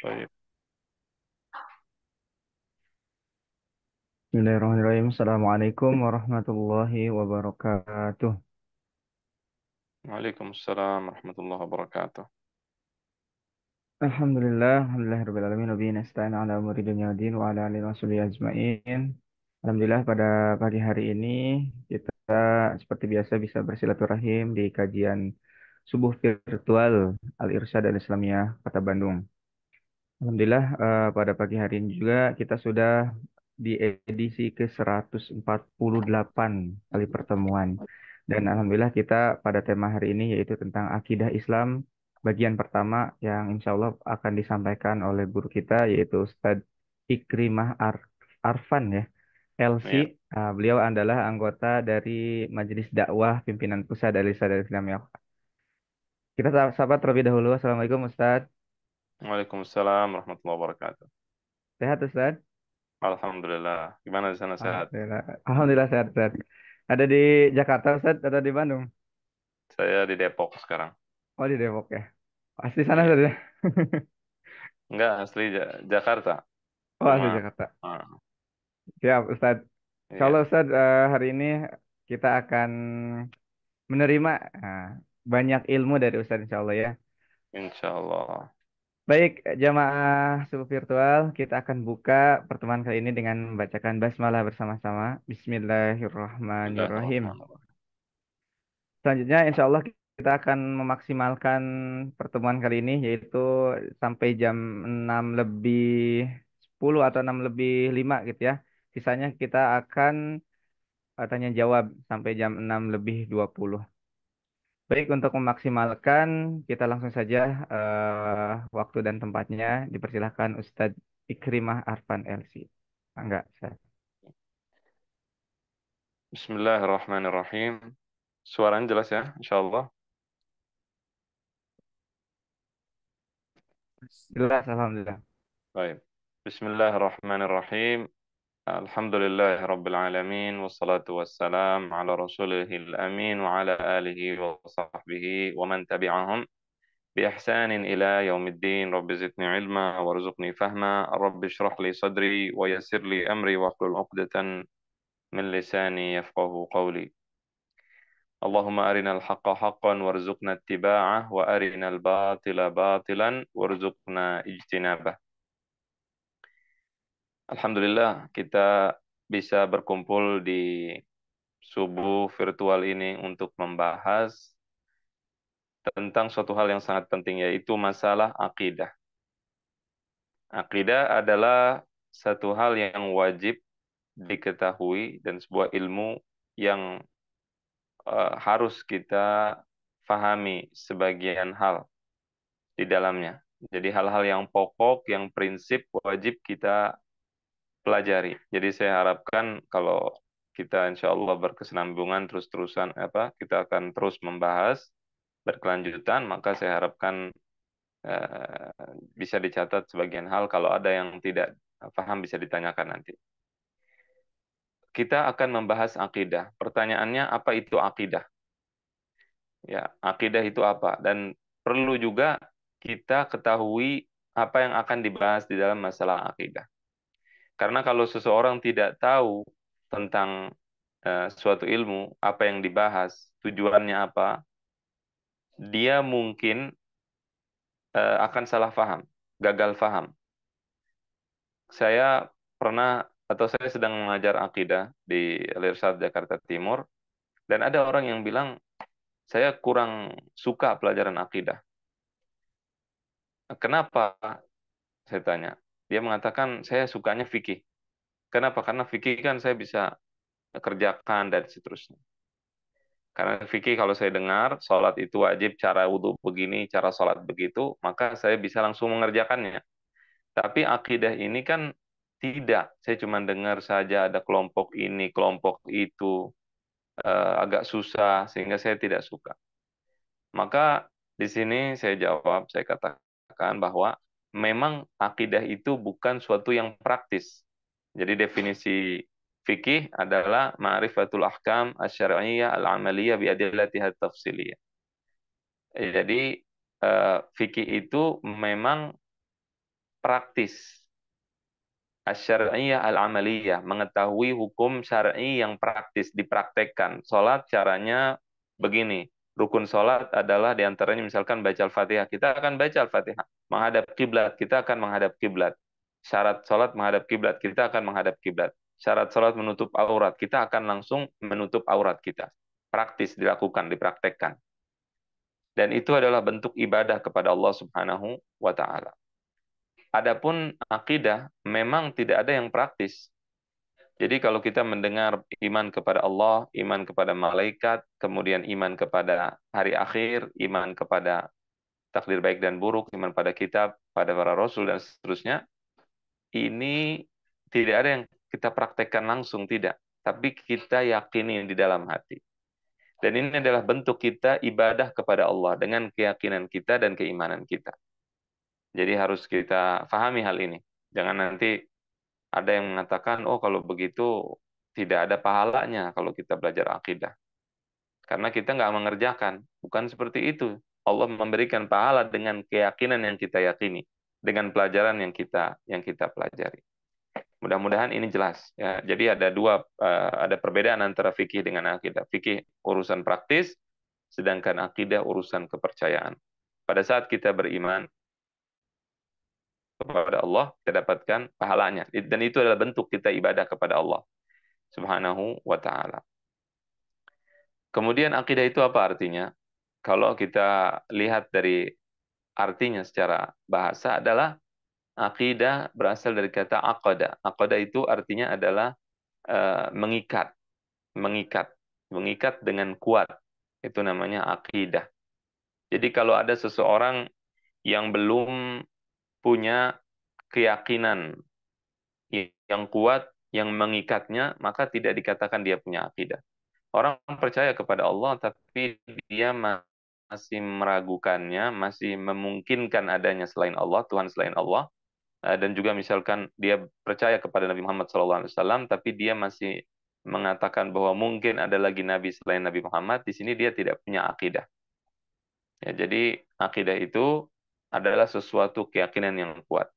طيب. Bismillahirrahmanirrahim. Assalamualaikum warahmatullahi wabarakatuh. وعليكم السلام ورحمة الله وبركاته. Alhamdulillah rabbil alamin wa bihi nasta'in ala umuri dunya waddin wa ala alihi washabihi ajmain. Alhamdulillah pada pagi hari ini kita seperti biasa bisa bersilaturahim di kajian subuh virtual Al-Irsyad Al-Islamiyah Kota Bandung. Alhamdulillah pada pagi hari ini juga kita sudah di edisi ke-148 kali pertemuan. Dan Alhamdulillah kita pada tema hari ini yaitu tentang akidah Islam bagian pertama yang insya Allah akan disampaikan oleh guru kita yaitu Ustadz Ikrimah Arfan ya, LC. Ya. Beliau adalah anggota dari Majelis Dakwah Pimpinan Pusat dari Sadar Islamiyah. Kita sahabat terlebih dahulu. Assalamualaikum Ustadz. Waalaikumsalam warahmatullahi wabarakatuh. Sehat Ustadz? Alhamdulillah. Gimana di sana sehat? Alhamdulillah. Alhamdulillah sehat-sehat. Ada di Jakarta, Ustaz? Ada di Bandung? Saya di Depok sekarang. Oh, di Depok ya. Asli sana, Iya. Ustaz ya? Enggak, asli Jakarta. Oh, Cuma, asli Jakarta. ah, Siap, Ustaz. Kalau iya. Ustaz, hari ini kita akan menerima banyak ilmu dari Ustaz, insya Allah ya. Insya Allah. Baik, jamaah subuh virtual, kita akan buka pertemuan kali ini dengan membacakan basmalah bersama-sama. Bismillahirrahmanirrahim. Bismillahirrahmanirrahim. Selanjutnya, insya Allah kita akan memaksimalkan pertemuan kali ini, yaitu sampai jam 6 lebih 10 atau 6 lebih 5 gitu ya. Sisanya kita akan tanya jawab sampai jam 6 lebih 20. Baik, untuk memaksimalkan, kita langsung saja waktu dan tempatnya. Dipersilahkan Ustadz Ikrimah Arfan LC. Enggak, saya. Bismillahirrahmanirrahim. Suaranya jelas ya, insya Allah. Jelas, Alhamdulillah. Baik. Bismillahirrahmanirrahim. Alhamdulillah Rabbil Alamin. Wassalatu wassalam ala rasulihil amin wa ala alihi wa sahbihi wa man tabi'ahum بإحسان إلى يوم الدين. رب زدني علما وارزقني فهما. رب اشرح لي صدري ويسر لي أمري واحلل عقدة من لساني يفقه قولي. اللهم أرنا الحق حقا وارزقنا اتباعه وأرنا الباطل باطلا وارزقنا اجتنابه. Alhamdulillah kita bisa berkumpul di subuh virtual ini untuk membahas tentang suatu hal yang sangat penting, yaitu masalah akidah. Akidah adalah satu hal yang wajib diketahui dan sebuah ilmu yang harus kita fahami sebagian hal di dalamnya. Jadi hal-hal yang pokok, yang prinsip wajib kita pelajari. Jadi saya harapkan kalau kita insya Allah berkesinambungan terus-terusan kita akan terus membahas berkelanjutan, maka saya harapkan eh, bisa dicatat sebagian hal, kalau ada yang tidak paham bisa ditanyakan nanti. Kita akan membahas akidah. Pertanyaannya, apa itu akidah? Ya, akidah itu apa? Dan perlu juga kita ketahui apa yang akan dibahas di dalam masalah akidah. Karena kalau seseorang tidak tahu tentang suatu ilmu, apa yang dibahas, tujuannya apa, dia mungkin akan salah faham, gagal faham. Saya pernah atau saya sedang mengajar akidah di Al-Irsyad Jakarta Timur, dan ada orang yang bilang, saya kurang suka pelajaran akidah. Kenapa? Saya tanya. Dia mengatakan, saya sukanya fikih. Kenapa? Karena fikih kan saya bisa kerjakan dan seterusnya. Karena fikih kalau saya dengar, sholat itu wajib, cara wudhu begini, cara sholat begitu, maka saya bisa langsung mengerjakannya. Tapi akidah ini kan tidak. Saya cuma dengar saja ada kelompok ini, kelompok itu, agak susah, sehingga saya tidak suka. Maka di sini saya jawab, saya katakan bahwa memang akidah itu bukan suatu yang praktis. Jadi definisi fikih adalah ma'rifatul ahkam asy-syar'iyyah al-amaliyah bi adillatiha tafsiliyah. Jadi fikih itu memang praktis. Asy-syar'iyyah al-amaliyah, mengetahui hukum syar'i yang praktis dipraktekkan. Salat caranya begini. Rukun salat adalah diantaranya misalkan baca Al-Fatihah. Kita akan baca Al-Fatihah. Menghadap kiblat, kita akan menghadap kiblat. Syarat salat menghadap kiblat, kita akan menghadap kiblat. Syarat salat menutup aurat, kita akan langsung menutup aurat kita. Praktis dilakukan, dipraktekkan. Dan itu adalah bentuk ibadah kepada Allah Subhanahu wa taala. Adapun akidah memang tidak ada yang praktis. Jadi kalau kita mendengar iman kepada Allah, iman kepada malaikat, kemudian iman kepada hari akhir, iman kepada takdir baik dan buruk, iman pada kitab, pada para rasul dan seterusnya, ini tidak ada yang kita praktekkan langsung, tidak. Tapi kita yakini di dalam hati. Dan ini adalah bentuk kita ibadah kepada Allah dengan keyakinan kita dan keimanan kita. Jadi harus kita pahami hal ini. Jangan nanti ada yang mengatakan, oh kalau begitu tidak ada pahalanya kalau kita belajar akidah. Karena kita nggak mengerjakan. Bukan seperti itu. Allah memberikan pahala dengan keyakinan yang kita yakini. Dengan pelajaran yang kita pelajari. Mudah-mudahan ini jelas. Ya. Jadi ada perbedaan antara fikih dengan akidah. Fikih urusan praktis, sedangkan akidah urusan kepercayaan. Pada saat kita beriman kepada Allah, kita dapatkan pahalanya. Dan itu adalah bentuk kita ibadah kepada Allah Subhanahu wa ta'ala. Kemudian akidah itu apa artinya? Kalau kita lihat dari artinya secara bahasa adalah akidah berasal dari kata aqada. Aqada itu artinya adalah mengikat, mengikat, mengikat dengan kuat. Itu namanya akidah. Jadi kalau ada seseorang yang belum punya keyakinan yang kuat, yang mengikatnya, maka tidak dikatakan dia punya akidah. Orang percaya kepada Allah, tapi dia masih meragukannya, masih memungkinkan adanya selain Allah, Tuhan selain Allah, dan juga misalkan dia percaya kepada Nabi Muhammad SAW, tapi dia masih mengatakan bahwa mungkin ada lagi Nabi selain Nabi Muhammad, di sini dia tidak punya akidah. Ya, jadi akidah itu adalah sesuatu keyakinan yang kuat,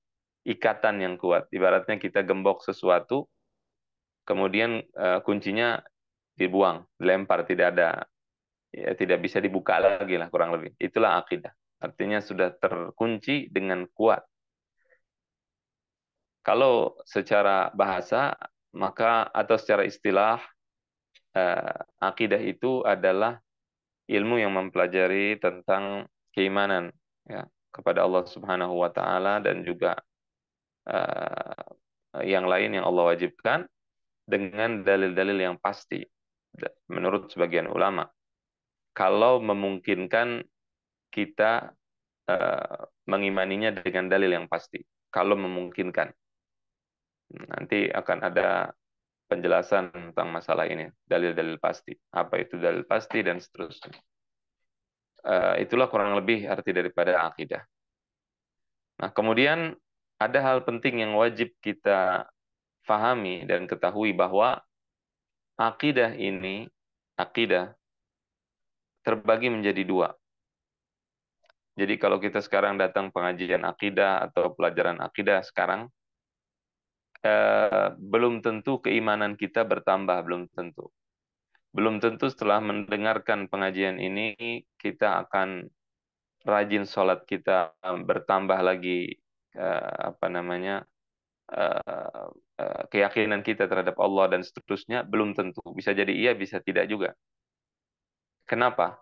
ikatan yang kuat. Ibaratnya kita gembok sesuatu, kemudian kuncinya dibuang, dilempar, tidak ada, ya, tidak bisa dibuka lagi lah kurang lebih. Itulah akidah. Artinya sudah terkunci dengan kuat. Kalau secara bahasa, maka atau secara istilah, akidah itu adalah ilmu yang mempelajari tentang keimanan ya kepada Allah Subhanahu wa taala dan juga eh, yang lain yang Allah wajibkan dengan dalil-dalil yang pasti menurut sebagian ulama. Kalau memungkinkan kita mengimaninya dengan dalil yang pasti. Kalau memungkinkan. Nanti akan ada penjelasan tentang masalah ini, dalil-dalil pasti. Apa itu dalil pasti dan seterusnya. Itulah kurang lebih arti daripada akidah. Nah, kemudian ada hal penting yang wajib kita fahami dan ketahui bahwa akidah ini, akidah terbagi menjadi dua. Jadi kalau kita sekarang datang pengajian akidah atau pelajaran akidah sekarang, belum tentu keimanan kita bertambah, belum tentu. Belum tentu setelah mendengarkan pengajian ini, kita akan rajin sholat kita bertambah lagi, apa namanya, eh, keyakinan kita terhadap Allah dan seterusnya, belum tentu. Bisa jadi iya, bisa tidak juga. Kenapa?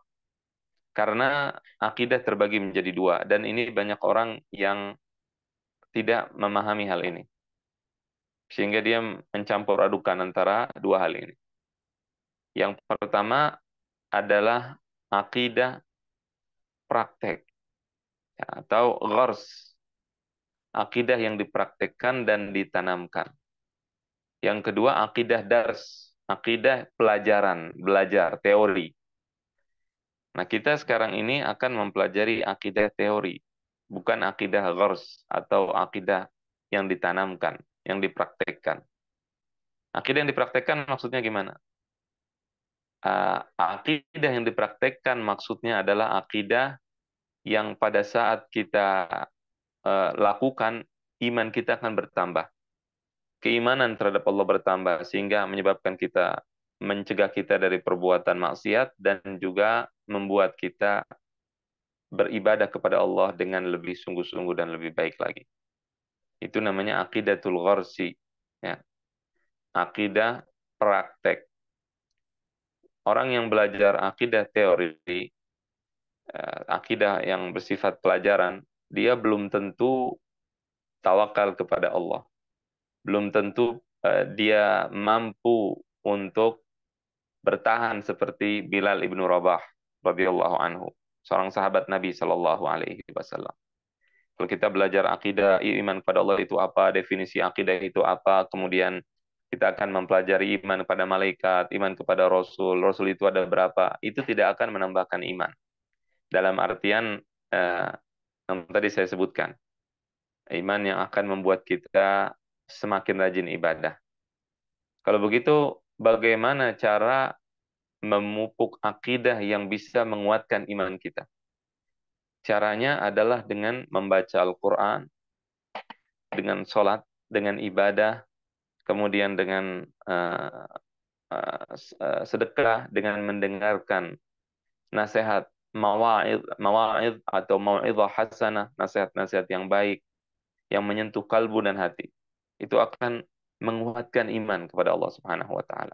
Karena akidah terbagi menjadi dua, dan ini banyak orang yang tidak memahami hal ini. Sehingga dia mencampur adukan antara dua hal ini. Yang pertama adalah akidah praktek, ya, atau ghors, akidah yang dipraktekkan dan ditanamkan. Yang kedua akidah dars, akidah pelajaran, belajar, teori. Nah, kita sekarang ini akan mempelajari akidah teori, bukan akidah ghors atau akidah yang ditanamkan, yang dipraktekkan. Akidah yang dipraktekkan maksudnya gimana? Akidah yang dipraktekkan maksudnya adalah akidah yang pada saat kita lakukan iman kita akan bertambah. Keimanan terhadap Allah bertambah sehingga menyebabkan kita mencegah kita dari perbuatan maksiat dan juga membuat kita beribadah kepada Allah dengan lebih sungguh-sungguh dan lebih baik lagi. Itu namanya aqidatul gharsi, ya. Akidah praktek. Orang yang belajar akidah teori, akidah yang bersifat pelajaran, dia belum tentu tawakal kepada Allah. Belum tentu dia mampu untuk bertahan seperti Bilal ibnu Rabah radhiyallahu anhu, seorang sahabat Nabi Shallallahu Alaihi Wasallam. Kalau kita belajar akidah iman kepada Allah itu apa, definisi akidah itu apa, kemudian kita akan mempelajari iman kepada malaikat, iman kepada Rasul, Rasul itu ada berapa, itu tidak akan menambahkan iman. Dalam artian yang tadi saya sebutkan, iman yang akan membuat kita semakin rajin ibadah. Kalau begitu, bagaimana cara memupuk akidah yang bisa menguatkan iman kita? Caranya adalah dengan membaca Al-Quran, dengan sholat, dengan ibadah, kemudian dengan sedekah, dengan mendengarkan nasihat mawa'id atau mau'izah hasanah, nasihat-nasihat yang baik, yang menyentuh kalbu dan hati. Itu akan menguatkan iman kepada Allah Subhanahu wa taala.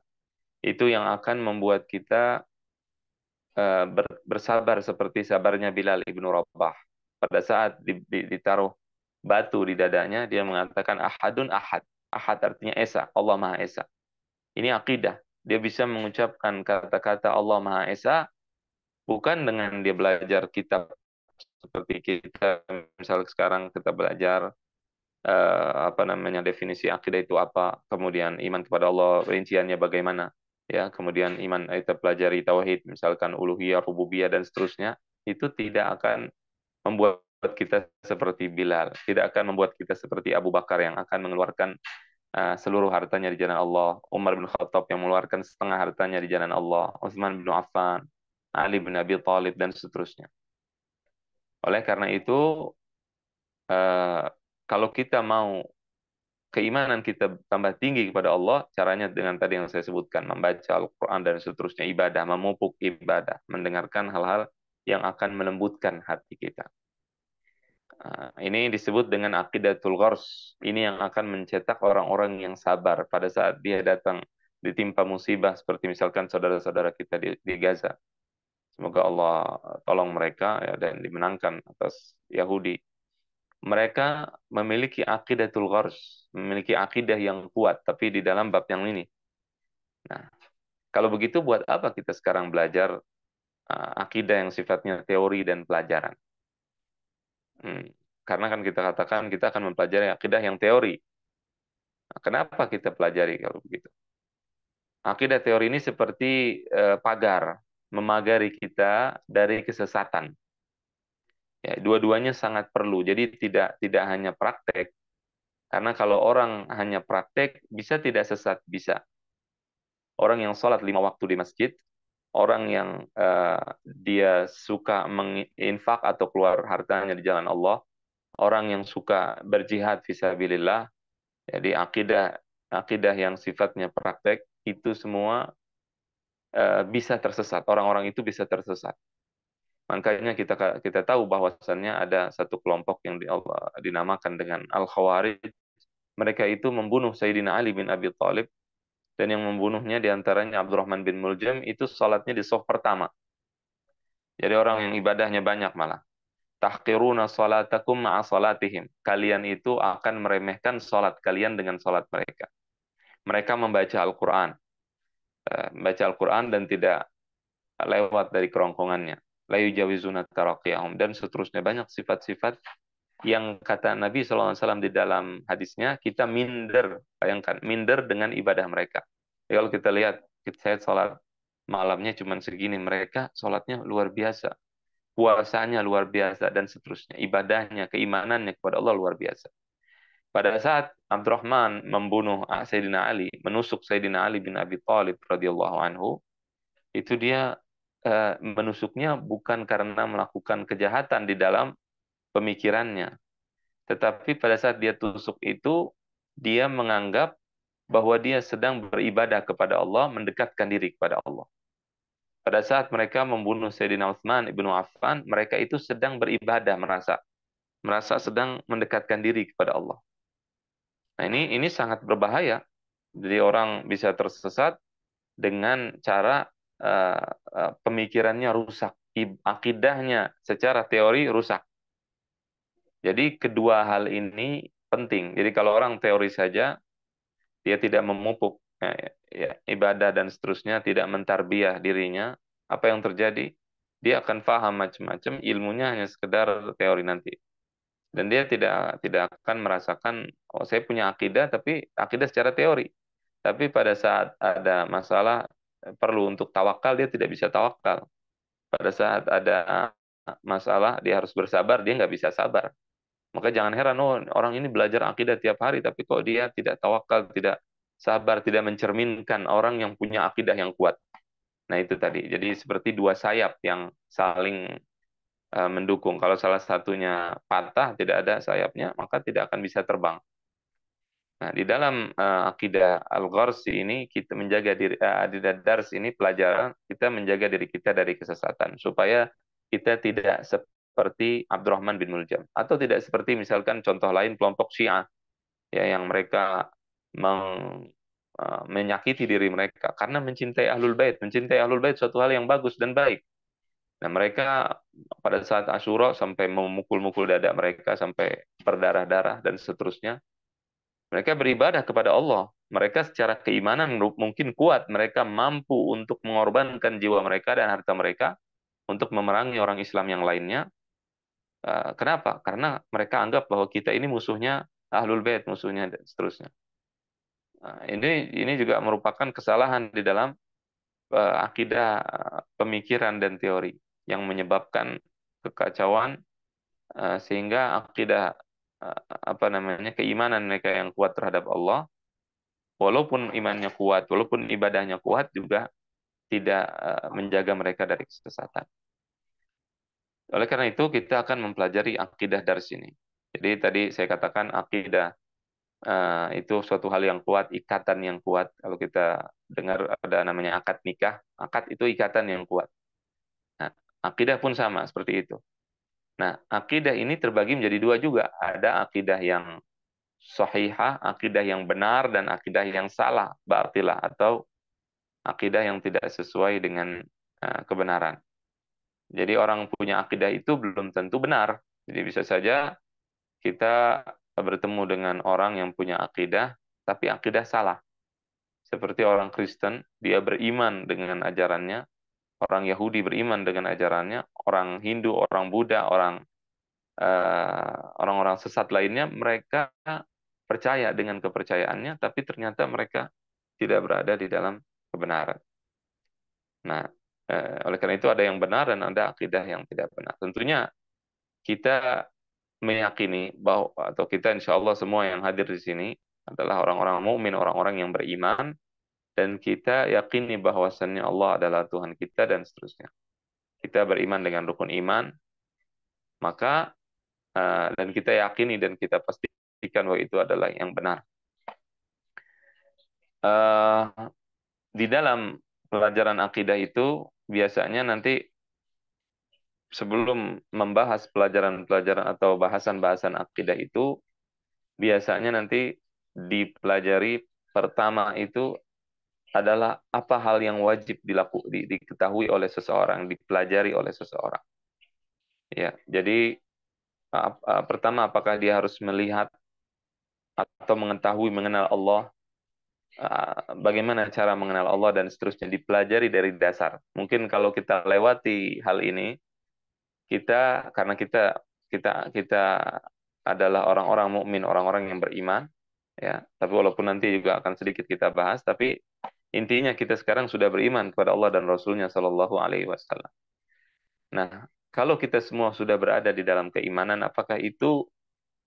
Itu yang akan membuat kita bersabar seperti sabarnya Bilal ibnu Rabah. Pada saat ditaruh batu di dadanya, dia mengatakan ahadun ahad. Ahad artinya esa, Allah Maha Esa. Ini akidah. Dia bisa mengucapkan kata-kata Allah Maha Esa bukan dengan dia belajar kitab seperti kita. Misalnya sekarang kita belajar apa namanya definisi akidah itu apa, kemudian iman kepada Allah rinciannya bagaimana, ya, kemudian iman kita pelajari tauhid, misalkan uluhiyah, rububiyah dan seterusnya, itu tidak akan membuat kita seperti Bilal, tidak akan membuat kita seperti Abu Bakar yang akan mengeluarkan seluruh hartanya di jalan Allah, Umar bin Khattab yang mengeluarkan setengah hartanya di jalan Allah, Utsman bin Affan, Ali bin Abi Thalib dan seterusnya. Oleh karena itu, eh, kalau kita mau keimanan kita tambah tinggi kepada Allah, caranya dengan tadi yang saya sebutkan, membaca Al-Quran dan seterusnya, ibadah, memupuk ibadah, mendengarkan hal-hal yang akan melembutkan hati kita. Ini disebut dengan aqidatul ghars. Ini yang akan mencetak orang-orang yang sabar pada saat dia datang ditimpa musibah, seperti misalkan saudara-saudara kita di Gaza. Semoga Allah tolong mereka ya, dan dimenangkan atas Yahudi. Mereka memiliki aqidatul ghars, memiliki akidah yang kuat, tapi di dalam bab yang ini. Nah, kalau begitu buat apa kita sekarang belajar akidah yang sifatnya teori dan pelajaran? Hmm. Karena kan kita katakan kita akan mempelajari akidah yang teori. Nah, kenapa kita pelajari kalau begitu? Akidah teori ini seperti pagar, memagari kita dari kesesatan. Ya, dua-duanya sangat perlu. Jadi tidak hanya praktek, karena kalau orang hanya praktek, bisa tidak sesat, bisa. Orang yang sholat 5 waktu di masjid, orang yang dia suka menginfak atau keluar hartanya di jalan Allah, orang yang suka berjihad fisabilillah, jadi akidah akidah yang sifatnya praktek, itu semua bisa tersesat. Orang-orang itu bisa tersesat. Makanya kita kita tahu bahwasannya ada satu kelompok yang dinamakan dengan Al-Khawarij. Mereka itu membunuh Sayyidina Ali bin Abi Thalib, dan yang membunuhnya diantaranya Abdurrahman bin Muljam, itu salatnya di saf pertama. Jadi orang yang ibadahnya banyak malah. Tahqiruna salatakum ma'a salatihim. Kalian itu akan meremehkan salat kalian dengan salat mereka. Mereka membaca Al-Quran. Membaca Al-Quran dan tidak lewat dari kerongkongannya. La yujawizuna taraqiyahum. Dan seterusnya. Banyak sifat-sifat yang kata Nabi SAW di dalam hadisnya, kita minder. Bayangkan, minder dengan ibadah mereka. Jadi kalau kita lihat, saya sholat malamnya cuma segini. Mereka sholatnya luar biasa. Puasanya luar biasa dan seterusnya. Ibadahnya, keimanannya kepada Allah luar biasa. Pada saat Abdurrahman membunuh Sayyidina Ali, menusuk Sayyidina Ali bin Abi Thalib radhiyallahu anhu, itu dia menusuknya bukan karena melakukan kejahatan di dalam pemikirannya, Tetapi pada saat dia tusuk itu, dia menganggap bahwa dia sedang beribadah kepada Allah, mendekatkan diri kepada Allah. Pada saat mereka membunuh Sayyidina Utsman ibnu Affan, mereka itu sedang beribadah, merasa sedang mendekatkan diri kepada Allah. Nah, ini sangat berbahaya. Jadi orang bisa tersesat dengan cara pemikirannya rusak, akidahnya secara teori rusak. Jadi kedua hal ini penting. Jadi kalau orang teori saja, dia tidak memupuk ibadah dan seterusnya, tidak mentarbiyah dirinya, apa yang terjadi? Dia akan paham macam-macam, ilmunya hanya sekedar teori nanti. Dan dia tidak akan merasakan, oh saya punya akidah, tapi akidah secara teori. Tapi pada saat ada masalah perlu untuk tawakal, dia tidak bisa tawakal. Pada saat ada masalah, dia harus bersabar, dia nggak bisa sabar. Maka jangan heran, oh orang ini belajar akidah tiap hari, tapi kok dia tidak tawakal, tidak sabar, tidak mencerminkan orang yang punya akidah yang kuat. Nah itu tadi, jadi seperti dua sayap yang saling mendukung. Kalau salah satunya patah, tidak ada sayapnya, maka tidak akan bisa terbang. Nah, di dalam akidah Al-Gharsi ini kita menjaga diri akidah Dars ini pelajaran kita menjaga diri kita dari kesesatan supaya kita tidak seperti Abdurrahman bin Muljam atau tidak seperti misalkan contoh lain kelompok Syiah ya yang mereka menyakiti diri mereka karena mencintai Ahlul Bait, mencintai Ahlul Bait suatu hal yang bagus dan baik. Nah, mereka pada saat Asyura sampai memukul-mukul dada mereka sampai berdarah-darah dan seterusnya. Mereka beribadah kepada Allah. Mereka secara keimanan mungkin kuat. Mereka mampu untuk mengorbankan jiwa mereka dan harta mereka untuk memerangi orang Islam yang lainnya. Kenapa? Karena mereka anggap bahwa kita ini musuhnya Ahlul Bait, musuhnya dan seterusnya. Ini juga merupakan kesalahan di dalam akidah, pemikiran dan teori yang menyebabkan kekacauan sehingga akidah apa namanya keimanan mereka yang kuat terhadap Allah walaupun imannya kuat, walaupun ibadahnya kuat juga tidak menjaga mereka dari kesesatan. Oleh karena itu kita akan mempelajari akidah dari sini. Jadi tadi saya katakan akidah itu suatu hal yang kuat, ikatan yang kuat. Kalau kita dengar ada namanya akad nikah, akad itu ikatan yang kuat. Nah, akidah pun sama seperti itu. Nah, akidah ini terbagi menjadi dua juga. Ada akidah yang sahihah, akidah yang benar, dan akidah yang salah, batilah, atau akidah yang tidak sesuai dengan kebenaran. Jadi orang punya akidah itu belum tentu benar. Jadi bisa saja kita bertemu dengan orang yang punya akidah, tapi akidah salah. Seperti orang Kristen, dia beriman dengan ajarannya, orang Yahudi beriman dengan ajarannya, orang Hindu, orang Buddha, orang-orang sesat lainnya, mereka percaya dengan kepercayaannya, tapi ternyata mereka tidak berada di dalam kebenaran. Nah, oleh karena itu ada yang benar dan ada akidah yang tidak benar. Tentunya kita meyakini bahwa atau kita insya Allah semua yang hadir di sini adalah orang-orang mukmin, orang-orang yang beriman, dan kita yakini bahwasannya Allah adalah Tuhan kita dan seterusnya. Kita beriman dengan rukun iman, maka dan kita yakini dan kita pastikan bahwa itu adalah yang benar. Uh, di dalam pelajaran akidah itu biasanya nanti sebelum membahas pelajaran-pelajaran atau bahasan-bahasan akidah itu, biasanya nanti dipelajari pertama itu adalah apa hal yang wajib diketahui oleh seseorang, dipelajari oleh seseorang. Ya, jadi pertama apakah dia harus melihat atau mengetahui mengenal Allah, bagaimana cara mengenal Allah dan seterusnya dipelajari dari dasar. Mungkin kalau kita lewati hal ini, kita karena kita adalah orang-orang mukmin, orang-orang yang beriman, ya. Tapi walaupun nanti juga akan sedikit kita bahas, tapi intinya kita sekarang sudah beriman kepada Allah dan Rasulnya Shallallahu Alaihi Wasallam. Nah, kalau kita semua sudah berada di dalam keimanan, apakah itu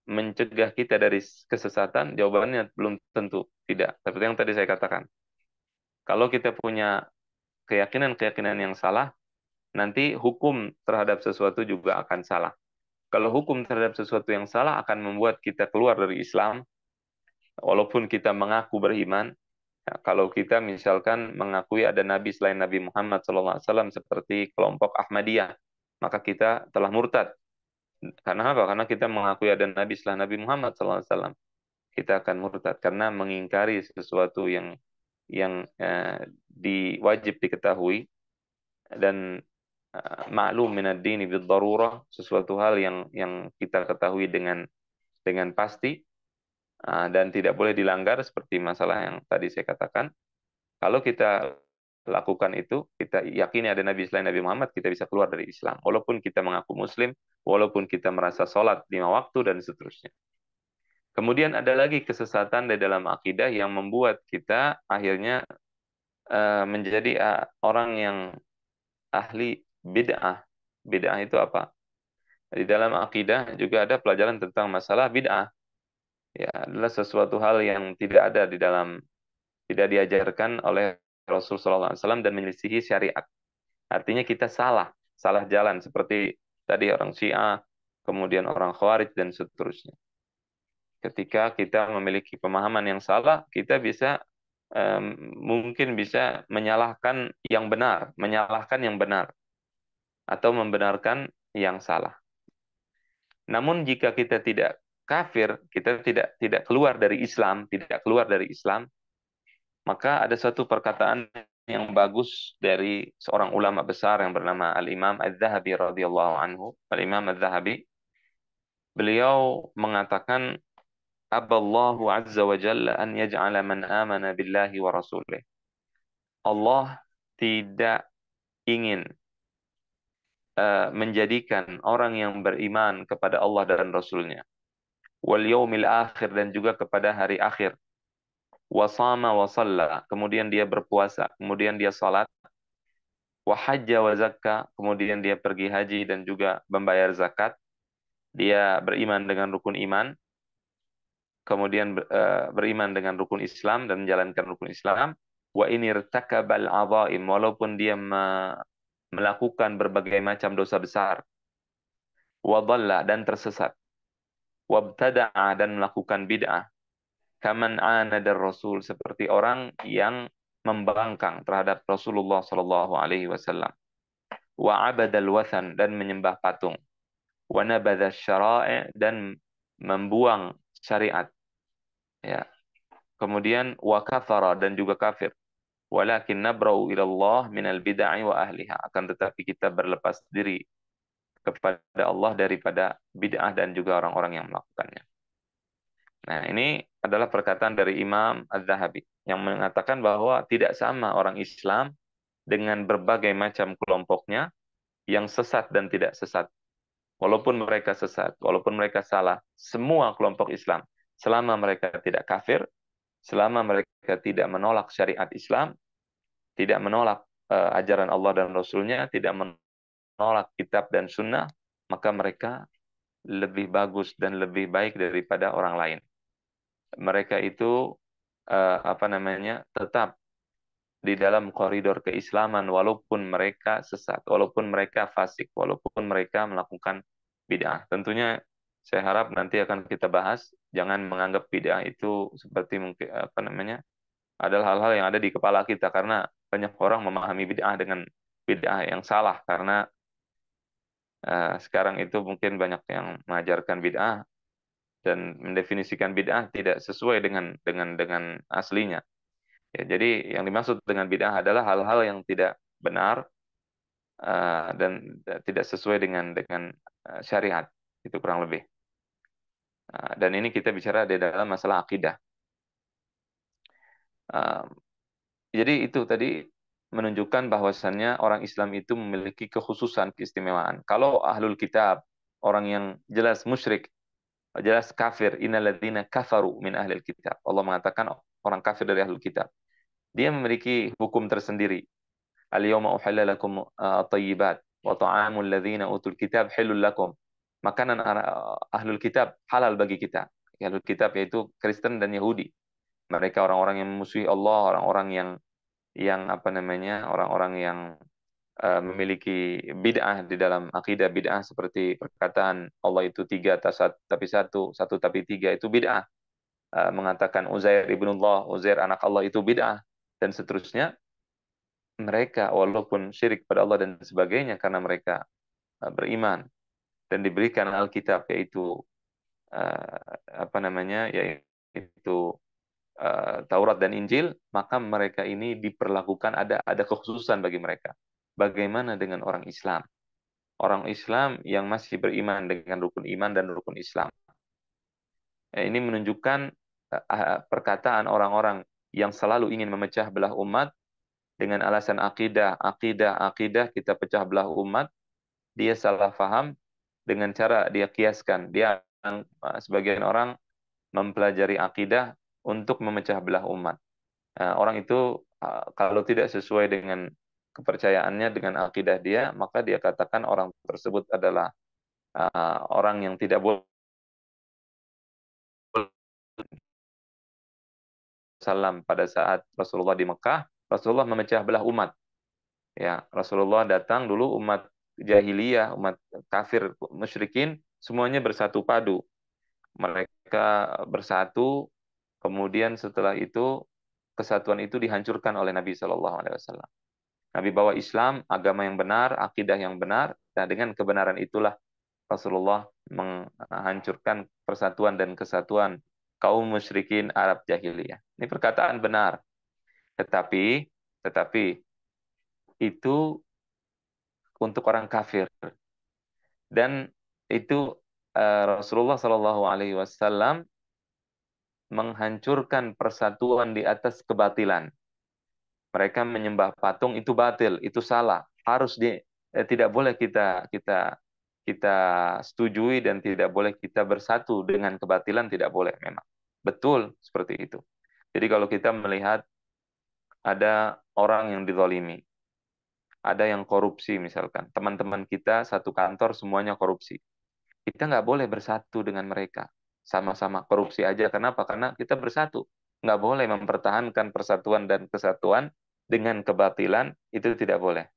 mencegah kita dari kesesatan? Jawabannya belum tentu tidak. Seperti yang tadi saya katakan. Kalau kita punya keyakinan-keyakinan yang salah, nanti hukum terhadap sesuatu juga akan salah. Kalau hukum terhadap sesuatu yang salah akan membuat kita keluar dari Islam, walaupun kita mengaku beriman. Ya, kalau kita misalkan mengakui ada nabi selain Nabi Muhammad SAW seperti kelompok Ahmadiyah, maka kita telah murtad. Karena apa? Karena kita mengakui ada nabi setelah Nabi Muhammad SAW. Kita akan murtad karena mengingkari sesuatu yang diwajib diketahui dan maklum minad dini bid darurah, sesuatu hal yang kita ketahui dengan pasti dan tidak boleh dilanggar seperti masalah yang tadi saya katakan. Kalau kita lakukan itu, kita yakini ada nabi selain Nabi Muhammad, kita bisa keluar dari Islam. Walaupun kita mengaku muslim, walaupun kita merasa sholat 5 waktu dan seterusnya. Kemudian ada lagi kesesatan di dalam akidah yang membuat kita akhirnya menjadi orang yang ahli bid'ah. Bid'ah itu apa? Di dalam akidah juga ada pelajaran tentang masalah bid'ah. Ya, adalah sesuatu hal yang tidak ada di dalam, tidak diajarkan oleh Rasulullah SAW dan menyelisihi syariat. Artinya kita salah, salah jalan seperti tadi orang Syiah, kemudian orang Khawarij dan seterusnya. Ketika kita memiliki pemahaman yang salah, kita bisa mungkin bisa menyalahkan yang benar, menyalahkan yang benar, atau membenarkan yang salah. Namun jika kita tidak kafir, kita tidak keluar dari Islam, tidak keluar dari Islam, maka ada suatu perkataan yang bagus dari seorang ulama besar yang bernama Al-Imam Az-Zahabi radhiyallahu anhu. Al-Imam Az-Zahabi, beliau mengatakan, Aballahu azza wa jalla an yaj'ala man amana billahi wa rasulih. Allah tidak ingin menjadikan orang yang beriman kepada Allah dan Rasulnya, wal yaumil akhir, dan juga kepada hari akhir, wasama wa shalla, kemudian dia berpuasa, kemudian dia salat, wa hajja wa zakka, kemudian dia pergi haji dan juga membayar zakat, dia beriman dengan rukun iman, kemudian beriman dengan rukun Islam dan menjalankan rukun Islam, wa ini irtakabal adhaim, walaupun dia melakukan berbagai macam dosa besar, wa dhalla, dan tersesat, wabtada'a, dan melakukan bid'ah, kaman anadar rasul, seperti orang yang membangkang terhadap Rasulullah sallallahu alaihi wasallam, wa abadal wathan, dan menyembah patung, wa nabadha syara'i, dan membuang syariat, ya. Kemudian wa kafara, dan juga kafir. Walakin nabra'u ilallah minal bid'ah wa ahliha, akan tetapi kita berlepas diri kepada Allah daripada bid'ah dan juga orang-orang yang melakukannya. Nah, ini adalah perkataan dari Imam Az-Zahabi yang mengatakan bahwa tidak sama orang Islam dengan berbagai macam kelompoknya yang sesat dan tidak sesat. Walaupun mereka sesat, walaupun mereka salah, semua kelompok Islam, selama mereka tidak kafir, selama mereka tidak menolak syariat Islam, tidak menolak ajaran Allah dan Rasulnya, tidak menolak kitab dan sunnah, maka mereka lebih bagus dan lebih baik daripada orang lain. Mereka itu tetap di dalam koridor keislaman walaupun mereka sesat, walaupun mereka fasik, walaupun mereka melakukan bid'ah. Tentunya saya harap nanti akan kita bahas, jangan menganggap bid'ah itu seperti mungkin adalah hal-hal yang ada di kepala kita, karena banyak orang memahami bid'ah dengan bid'ah yang salah, karena sekarang itu mungkin banyak yang mengajarkan bid'ah dan mendefinisikan bid'ah tidak sesuai dengan aslinya. Ya, jadi yang dimaksud dengan bid'ah adalah hal-hal yang tidak benar dan tidak sesuai dengan syariat, itu kurang lebih. Dan ini kita bicara di dalam masalah akidah. Jadi itu tadi menunjukkan bahwasannya orang Islam itu memiliki kekhususan, keistimewaan. Kalau ahlul kitab, orang yang jelas musyrik, jelas kafir, innalladzina kafaru min ahlil kitab. Allah mengatakan orang kafir dari ahlul kitab. Dia memiliki hukum tersendiri. Al-yawma uhilla lakum at-tayyibat wa ta'amul ladzina utul kitab halul lakum. Makanan ahlul kitab halal bagi kita. Ahlul kitab yaitu Kristen dan Yahudi. Mereka orang-orang yang memusuhi Allah, orang-orang yang orang-orang yang memiliki bid'ah di dalam akidah, bid'ah seperti perkataan Allah itu tiga tapi satu, satu tapi tiga, itu bid'ah. Mengatakan Uzair ibnullah, Uzair anak Allah, itu bid'ah, dan seterusnya. Mereka walaupun syirik pada Allah dan sebagainya, karena mereka beriman dan diberikan Alkitab, yaitu apa namanya, yaitu Taurat dan Injil, maka mereka ini diperlakukan, ada kekhususan bagi mereka. Bagaimana dengan orang Islam? Orang Islam yang masih beriman dengan rukun iman dan rukun Islam. Ini menunjukkan perkataan orang-orang yang selalu ingin memecah belah umat dengan alasan akidah, akidah, akidah, kita pecah belah umat. Dia salah faham dengan cara dia kiaskan. Dia sebagian orang mempelajari akidah untuk memecah belah umat. Orang itu kalau tidak sesuai dengan kepercayaannya, dengan akidah dia, maka dia katakan orang tersebut adalah orang yang tidak boleh salam. Pada saat Rasulullah di Mekah, Rasulullah memecah belah umat. Ya, Rasulullah datang dulu, umat jahiliyah, umat kafir, musyrikin, semuanya bersatu padu. Mereka bersatu, kemudian setelah itu kesatuan itu dihancurkan oleh Nabi Shallallahu Alaihi Wasallam. Nabi bawa Islam, agama yang benar, akidah yang benar, dan dengan kebenaran itulah Rasulullah menghancurkan persatuan dan kesatuan kaum musyrikin Arab jahiliyah. Ini perkataan benar, tetapi tetapi itu untuk orang kafir, dan itu Rasulullah Shallallahu Alaihi Wasallam menghancurkan persatuan di atas kebatilan. Mereka menyembah patung, itu batil, itu salah. Tidak boleh kita setujui, dan tidak boleh kita bersatu dengan kebatilan, tidak boleh memang. Betul seperti itu. Jadi kalau kita melihat ada orang yang dizalimi, ada yang korupsi misalkan, teman-teman kita satu kantor semuanya korupsi, kita nggak boleh bersatu dengan mereka. Sama-sama korupsi aja. Kenapa? Karena kita bersatu. Nggak boleh mempertahankan persatuan dan kesatuan dengan kebatilan, itu tidak boleh.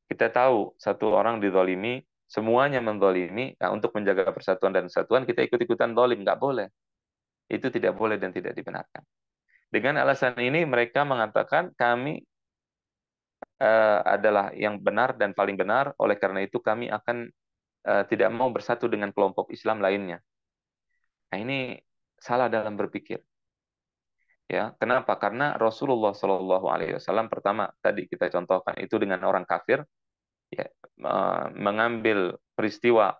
Kita tahu satu orang dizalimi, semuanya menzalimi. Nah, untuk menjaga persatuan dan kesatuan, kita ikut-ikutan zalim. Nggak boleh. Itu tidak boleh dan tidak dibenarkan. Dengan alasan ini, mereka mengatakan kami adalah yang benar dan paling benar. Oleh karena itu, kami akan tidak mau bersatu dengan kelompok Islam lainnya. Nah, ini salah dalam berpikir. Ya, kenapa? Karena Rasulullah Shallallahu Alaihi Wasallam pertama tadi kita contohkan itu dengan orang kafir, ya, mengambil peristiwa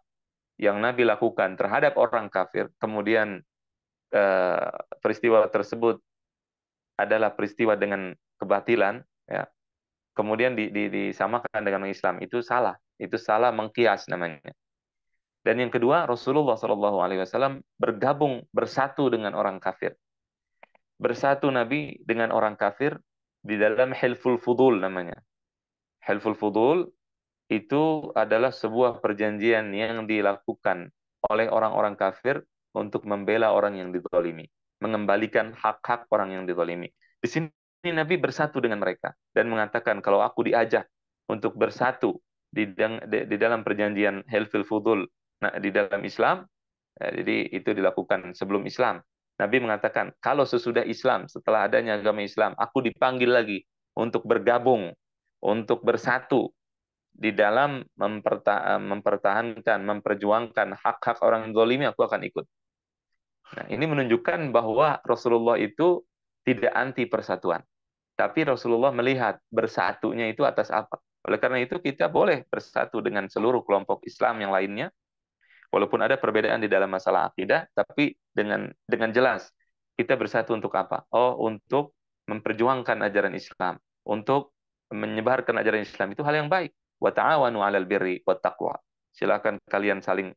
yang Nabi lakukan terhadap orang kafir, kemudian peristiwa tersebut adalah peristiwa dengan kebatilan, ya, kemudian disamakan dengan Islam, itu salah mengkias namanya. Dan yang kedua, Rasulullah Shallallahu Alaihi Wasallam bergabung bersatu dengan orang kafir. Bersatu Nabi dengan orang kafir di dalam Hilful Fudul namanya. Hilful Fudul itu adalah sebuah perjanjian yang dilakukan oleh orang-orang kafir untuk membela orang yang dizalimi, mengembalikan hak-hak orang yang dizalimi. Di sini Nabi bersatu dengan mereka dan mengatakan kalau aku diajak untuk bersatu di dalam perjanjian Hilful Fudul, nah, di dalam Islam, jadi itu dilakukan sebelum Islam. Nabi mengatakan, kalau sesudah Islam, setelah adanya agama Islam, aku dipanggil lagi untuk bergabung, untuk bersatu di dalam mempertahankan, memperjuangkan hak-hak orang yang zalimi, aku akan ikut. Nah, ini menunjukkan bahwa Rasulullah itu tidak anti persatuan. Tapi Rasulullah melihat bersatunya itu atas apa. Oleh karena itu kita boleh bersatu dengan seluruh kelompok Islam yang lainnya, walaupun ada perbedaan di dalam masalah akidah, tapi dengan jelas kita bersatu untuk apa? Oh, untuk memperjuangkan ajaran Islam, untuk menyebarkan ajaran Islam, itu hal yang baik. Wa ta'awanu 'alal birri wat taqwa. Silakan kalian saling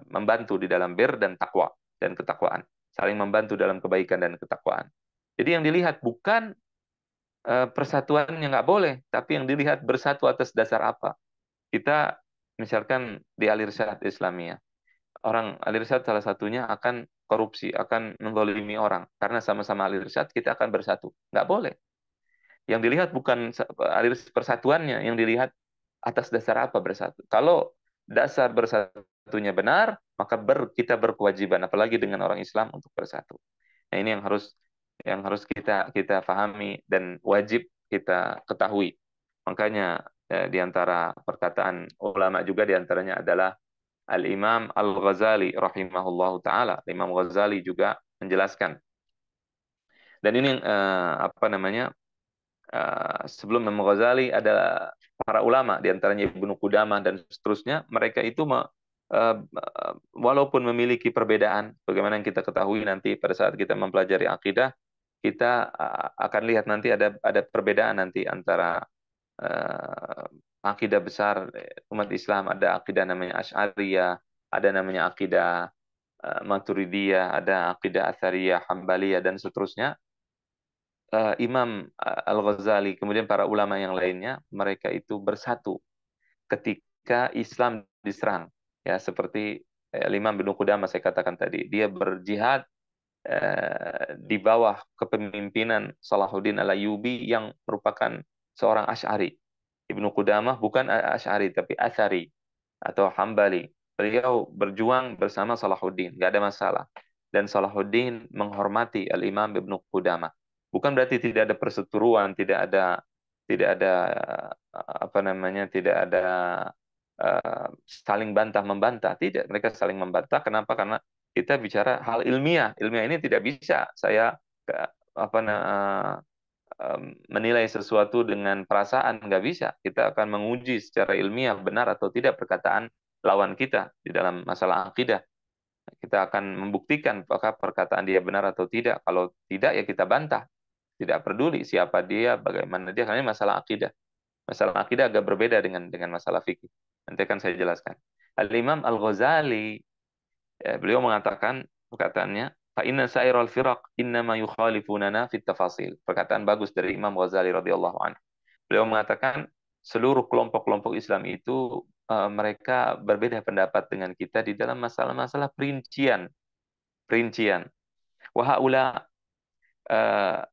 membantu di dalam bir dan takwa dan ketakwaan. Saling membantu dalam kebaikan dan ketakwaan. Jadi yang dilihat bukan persatuan yang nggak boleh, tapi yang dilihat bersatu atas dasar apa. Kita misalkan di Al-Irsyad Islamiyah, orang Al-Irsyad salah satunya akan korupsi, akan menzalimi orang. Karena sama-sama Al-Irsyad, kita akan bersatu. Nggak boleh. Yang dilihat bukan persatuannya, yang dilihat Atas dasar apa bersatu? Kalau dasar bersatunya benar, maka kita berkewajiban, apalagi dengan orang Islam, untuk bersatu. Nah, ini yang harus kita kita pahami dan wajib kita ketahui. Makanya di antara perkataan ulama juga di antaranya adalah Al-Imam Al-Ghazali rahimahullahu taala. Imam Ghazali juga menjelaskan. Dan ini apa namanya? Sebelum Imam Ghazali ada para ulama di antaranya Ibnu Qudamah dan seterusnya, mereka itu walaupun memiliki perbedaan, bagaimana yang kita ketahui nanti pada saat kita mempelajari akidah, kita akan lihat nanti ada perbedaan nanti antara uh, akidah besar umat Islam, ada akidah namanya Asy'ariyah, ada namanya akidah Maturidiyah, ada akidah Athariyah, Hambaliyah dan seterusnya. Imam Al-Ghazali, kemudian para ulama yang lainnya, mereka itu bersatu ketika Islam diserang. Ya, seperti Imam bin Qudamah saya katakan tadi, dia berjihad di bawah kepemimpinan Salahuddin Al-Ayyubi yang merupakan seorang Asy'ari. Ibnu Qudamah bukan Asy'ari tapi Athari atau Hambali. Beliau berjuang bersama Salahuddin, nggak ada masalah. Dan Salahuddin menghormati Al-Imam Ibnu Qudamah. Bukan berarti tidak ada perseteruan, tidak ada apa namanya, tidak ada saling bantah membantah. Tidak, mereka saling membantah. Kenapa? Karena kita bicara hal ilmiah. Ilmiah ini tidak bisa saya apa menilai sesuatu dengan perasaan, nggak bisa. Kita akan menguji secara ilmiah benar atau tidak perkataan lawan kita di dalam masalah akidah. Kita akan membuktikan apakah perkataan dia benar atau tidak. Kalau tidak, ya kita bantah. Tidak peduli siapa dia, bagaimana dia, karena ini masalah akidah. Masalah akidah agak berbeda dengan masalah fikih. Nanti akan saya jelaskan. Al-Imam Al-Ghazali, beliau mengatakan perkataannya, fa inna sa'iral firaq innama yukhalifunana fit tafasil. Perkataan bagus dari Imam Ghazali radhiyallahu anhu. Beliau mengatakan seluruh kelompok-kelompok Islam itu mereka berbeda pendapat dengan kita di dalam masalah-masalah perincian. Perincian. Wahaula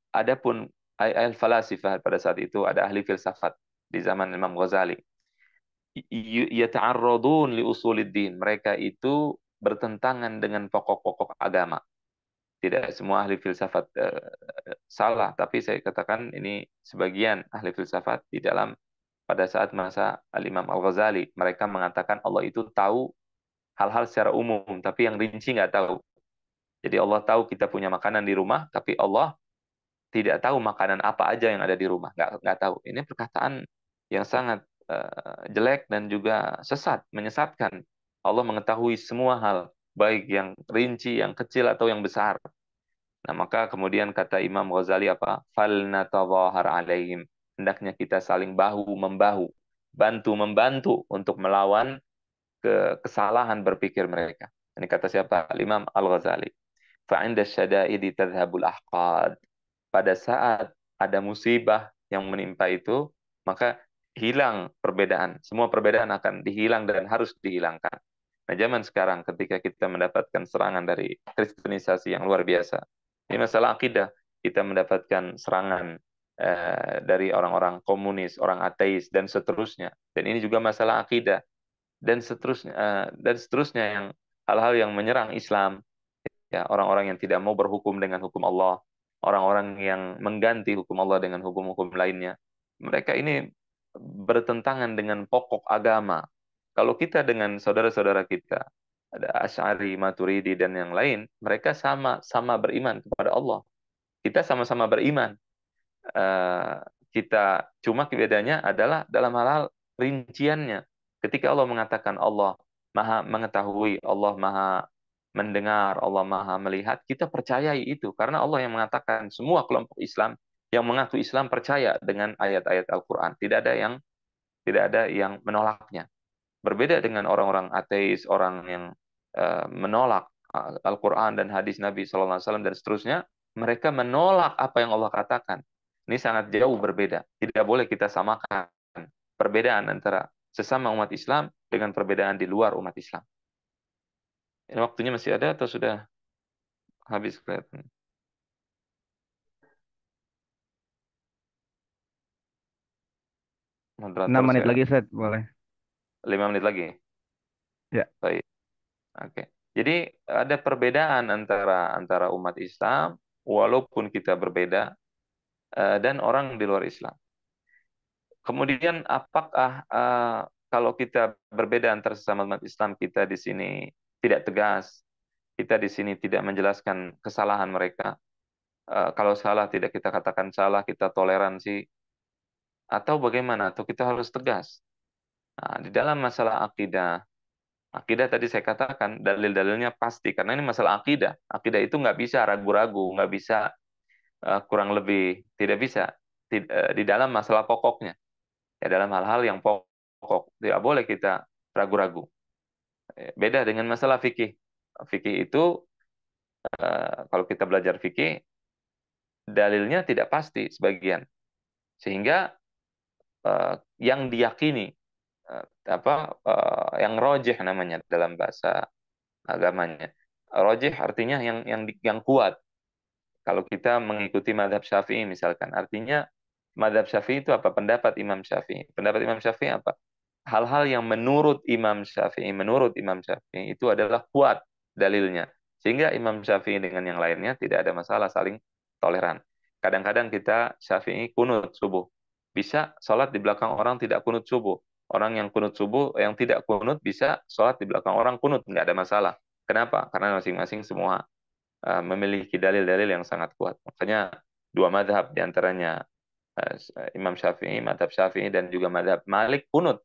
adapun al-falasifah pada saat itu ada ahli filsafat di zaman Imam Ghazali. Yata'arradun li usuliddin. Mereka itu bertentangan dengan pokok-pokok agama. Tidak semua ahli filsafat salah, tapi saya katakan ini sebagian ahli filsafat di dalam pada saat masa Al-Imam Al-Ghazali. Mereka mengatakan Allah itu tahu hal-hal secara umum, tapi yang rinci nggak tahu. Jadi Allah tahu kita punya makanan di rumah, tapi Allah tidak tahu makanan apa aja yang ada di rumah. Nggak tahu. Ini perkataan yang sangat jelek dan juga sesat, menyesatkan. Allah mengetahui semua hal, baik yang rinci, yang kecil, atau yang besar. Nah, maka kemudian kata Imam Ghazali apa? Falnatadhahar alaihim. Hendaknya kita saling bahu-membahu, bantu-membantu untuk melawan kesalahan berpikir mereka. Ini kata siapa? Imam Al-Ghazali. Fa'inda syada'idi tadhhabul ahqad. Pada saat ada musibah yang menimpa itu, maka hilang perbedaan. Semua perbedaan akan dihilang dan harus dihilangkan. Nah, zaman sekarang ketika kita mendapatkan serangan dari kristenisasi yang luar biasa, ini masalah akidah, kita mendapatkan serangan dari orang-orang komunis, orang ateis, dan seterusnya. Dan ini juga masalah akidah, dan seterusnya yang hal-hal yang menyerang Islam, ya orang-orang yang tidak mau berhukum dengan hukum Allah, orang-orang yang mengganti hukum Allah dengan hukum-hukum lainnya. Mereka ini bertentangan dengan pokok agama. Kalau kita dengan saudara-saudara kita, ada Asy'ari, Maturidi dan yang lain, mereka sama-sama beriman kepada Allah. Kita sama-sama beriman. Eh, kita cuma bedanya adalah dalam hal-hal rinciannya. Ketika Allah mengatakan Allah Maha mengetahui, Allah Maha mendengar, Allah Maha melihat, kita percayai itu karena Allah yang mengatakan. Semua kelompok Islam yang mengaku Islam percaya dengan ayat-ayat Al-Qur'an. Tidak ada yang menolaknya. Berbeda dengan orang-orang ateis, orang yang menolak Al-Qur'an dan hadis Nabi SAW dan seterusnya, mereka menolak apa yang Allah katakan. Ini sangat jauh berbeda. Tidak boleh kita samakan perbedaan antara sesama umat Islam dengan perbedaan di luar umat Islam. Ini waktunya masih ada atau sudah habis kelihatan? 6 Moderator menit saya lagi, Ustaz. Boleh. 5 menit lagi. Ya. Baik. Oke. Jadi ada perbedaan antara antara umat Islam walaupun kita berbeda dan orang di luar Islam. Kemudian apakah kalau kita berbeda antara sesama umat Islam kita di sini tidak tegas, kita di sini tidak menjelaskan kesalahan mereka. Kalau salah tidak kita katakan salah, kita toleransi atau bagaimana? Atau kita harus tegas. Nah, di dalam masalah akidah, akidah tadi saya katakan dalil-dalilnya pasti karena ini masalah akidah. Akidah itu nggak bisa ragu-ragu, nggak bisa kurang lebih tidak bisa di dalam masalah pokoknya. Ya dalam hal-hal yang pokok tidak boleh kita ragu-ragu. Beda dengan masalah fikih. Fikih itu kalau kita belajar fikih dalilnya tidak pasti sebagian sehingga yang diyakini yang rojih namanya dalam bahasa agamanya. Rojih artinya yang kuat. Kalau kita mengikuti madhab Syafi'i misalkan, artinya madhab Syafi'i itu apa? Pendapat Imam Syafi'i. Pendapat Imam Syafi'i apa? Hal-hal yang menurut Imam Syafi'i itu adalah kuat dalilnya. Sehingga Imam Syafi'i dengan yang lainnya tidak ada masalah saling toleran. Kadang-kadang kita Syafi'i kunut subuh. Bisa sholat di belakang orang tidak kunut subuh. Orang yang kunut subuh, yang tidak kunut bisa sholat di belakang orang kunut. Nggak ada masalah. Kenapa? Karena masing-masing semua memiliki dalil-dalil yang sangat kuat. Makanya dua madhab diantaranya Imam Syafi'i, madhab Syafi'i dan juga madhab Malik kunut.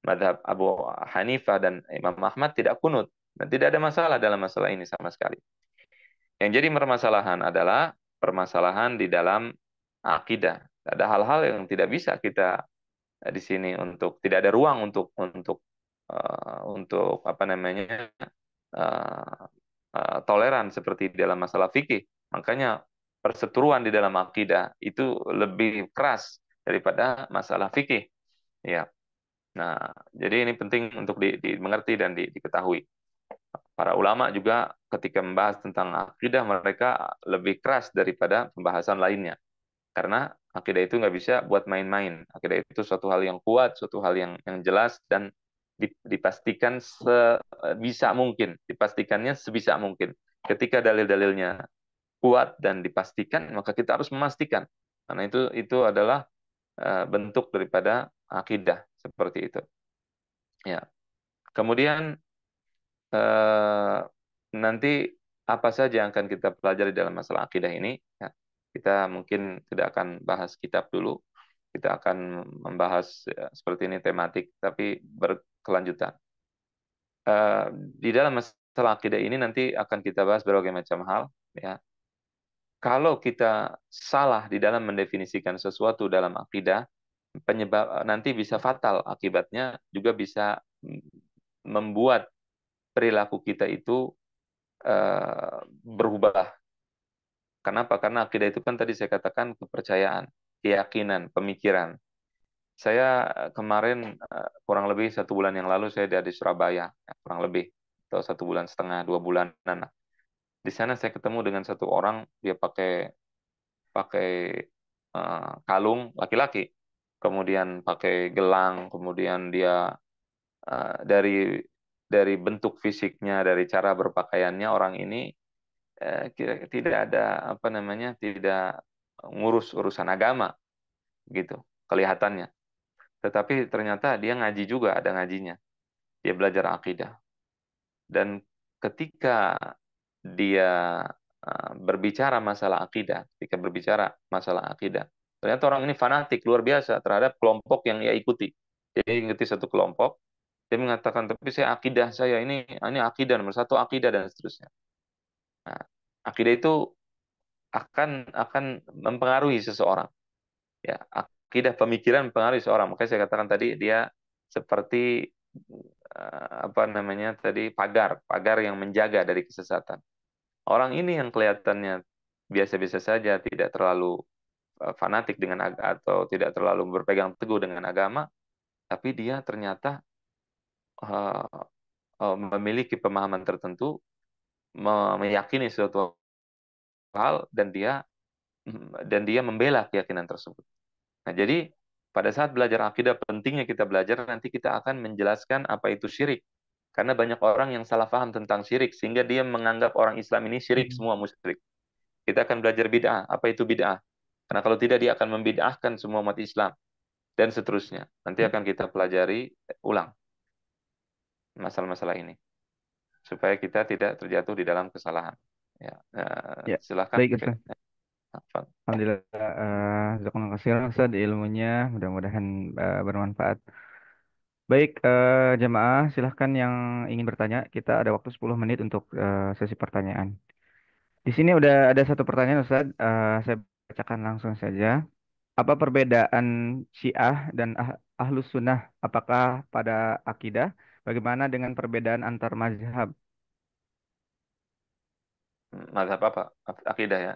Madhab Abu Hanifah dan Imam Ahmad tidak kunut. Dan tidak ada masalah dalam masalah ini sama sekali. Yang jadi permasalahan adalah permasalahan di dalam akidah. Ada hal-hal yang tidak bisa kita di sini untuk tidak ada ruang untuk apa namanya uh, toleran seperti di dalam masalah fikih. Makanya perseteruan di dalam akidah itu lebih keras daripada masalah fikih. Ya. Nah, jadi ini penting untuk dimengerti dan diketahui. Para ulama juga ketika membahas tentang akidah mereka lebih keras daripada pembahasan lainnya. Karena akidah itu nggak bisa buat main-main. Akidah itu suatu hal yang kuat, suatu hal yang jelas dan dipastikan sebisa mungkin. Dipastikannya sebisa mungkin. Ketika dalil-dalilnya kuat dan dipastikan, maka kita harus memastikan. Karena itu adalah bentuk daripada akidah seperti itu. Ya. Kemudian eh, nanti apa saja yang akan kita pelajari dalam masalah akidah ini? Ya, kita mungkin tidak akan bahas kitab dulu. Kita akan membahas seperti ini tematik, tapi berkelanjutan. Di dalam masalah akidah ini nanti akan kita bahas berbagai macam hal. Ya, kalau kita salah di dalam mendefinisikan sesuatu dalam akidah, penyebab nanti bisa fatal akibatnya juga bisa membuat perilaku kita itu berubah. Kenapa? Karena akidah itu kan tadi saya katakan kepercayaan, keyakinan, pemikiran. Saya kemarin kurang lebih 1 bulan yang lalu saya ada di Surabaya, ya, kurang lebih atau 1 bulan setengah, 2 bulanan. Di sana saya ketemu dengan satu orang dia pakai pakai kalung laki-laki, kemudian pakai gelang, kemudian dia dari bentuk fisiknya, dari cara berpakaiannya orang ini tidak ada apa namanya, tidak ngurus urusan agama gitu kelihatannya. Tetapi ternyata dia ngaji juga, ada ngajinya. Dia belajar akidah. Dan ketika dia berbicara masalah akidah, ketika berbicara masalah akidah, ternyata orang ini fanatik luar biasa terhadap kelompok yang ia ikuti. Dia ikuti satu kelompok, dia mengatakan, tapi saya akidah saya ini akidah nomor satu akidah dan seterusnya. Nah, akidah itu akan mempengaruhi seseorang. Ya, akidah pemikiran mempengaruhi seseorang. Makanya saya katakan tadi dia seperti apa namanya tadi pagar yang menjaga dari kesesatan. Orang ini yang kelihatannya biasa-biasa saja, tidak terlalu fanatik atau tidak terlalu berpegang teguh dengan agama, tapi dia ternyata uh, memiliki pemahaman tertentu, meyakini suatu hal dan dia membela keyakinan tersebut. Nah, jadi pada saat belajar akidah, pentingnya kita belajar, nanti kita akan menjelaskan apa itu syirik. Karena banyak orang yang salah paham tentang syirik, sehingga dia menganggap orang Islam ini syirik, Hmm. semua musyrik. Kita akan belajar bid'ah, apa itu bid'ah. Karena kalau tidak, dia akan membid'ahkan semua umat Islam, dan seterusnya. Nanti akan kita pelajari ulang masalah-masalah ini, supaya kita tidak terjatuh di dalam kesalahan. Ya, Ya, silakan. baik Ustaz. Afwan. Alhamdulillah, jazakumullah khairan Ustaz ilmunya, mudah-mudahan bermanfaat. Baik, jemaah, silahkan yang ingin bertanya. Kita ada waktu 10 menit untuk sesi pertanyaan. Di sini udah ada satu pertanyaan Ustaz, saya bacakan langsung saja. Apa perbedaan Syiah dan Ahlus Sunnah? Apakah pada akidah? Bagaimana dengan perbedaan antar mazhab? Mazhab apa? Akidah ya.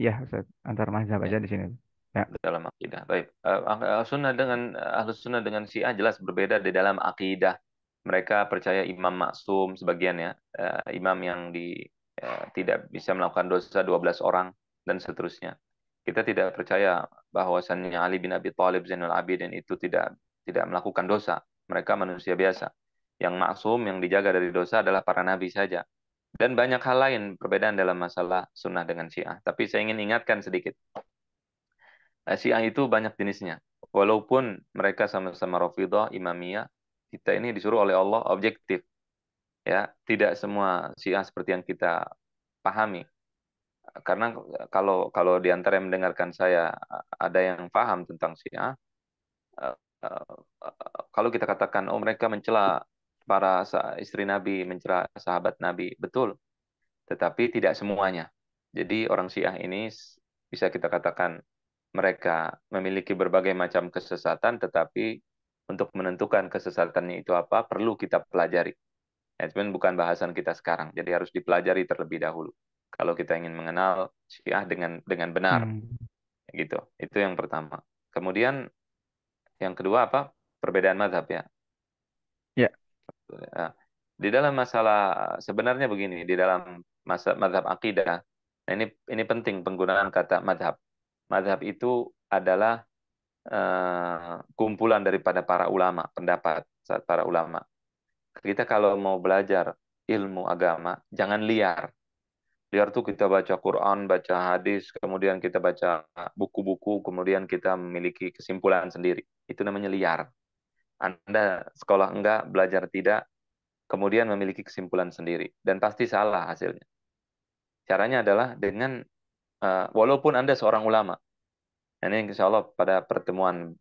Ya, Ustaz, antar mazhab Ya, aja di sini. Ya. dalam akidah. Baik. Ahlus sunnah dengan Syiah jelas berbeda di dalam akidah. Mereka percaya imam maksum sebagian ya, imam yang tidak bisa melakukan dosa 12 orang dan seterusnya. Kita tidak percaya bahwasannya Ali bin Abi Thalib Zainul Abidin itu tidak melakukan dosa. Mereka manusia biasa. Yang maksum, yang dijaga dari dosa adalah para nabi saja. Dan banyak hal lain perbedaan dalam masalah sunnah dengan Syiah. Tapi saya ingin ingatkan sedikit. Syiah itu banyak jenisnya. Walaupun mereka sama-sama Rafidhah, Imamiyah, kita ini disuruh oleh Allah objektif. Ya, tidak semua Syiah seperti yang kita pahami. Karena kalau kalau di antara yang mendengarkan saya ada yang paham tentang Syiah, eh, eh, kalau kita katakan oh mereka mencela para istri Nabi, mencela sahabat Nabi, betul. Tetapi tidak semuanya. Jadi orang Syiah ini bisa kita katakan mereka memiliki berbagai macam kesesatan, tetapi untuk menentukan kesesatannya itu apa, perlu kita pelajari. Ya, cuman bukan bahasan kita sekarang, jadi harus dipelajari terlebih dahulu. Kalau kita ingin mengenal Syiah dengan benar, Hmm. gitu. Itu yang pertama. Kemudian yang kedua apa? Perbedaan mazhab ya. Ya. Nah, di dalam masalah sebenarnya begini, di dalam mazhab akidah, nah ini penting penggunaan kata mazhab. Mazhab itu adalah kumpulan daripada para ulama, pendapat para ulama. Kita kalau mau belajar ilmu agama, jangan liar. Liar tuh kita baca Quran, baca hadis, kemudian kita baca buku-buku, kemudian kita memiliki kesimpulan sendiri. Itu namanya liar. Anda sekolah enggak, belajar tidak, kemudian memiliki kesimpulan sendiri. Dan pasti salah hasilnya. Caranya adalah dengan, walaupun Anda seorang ulama. Nah, ini insya Allah pada pertemuan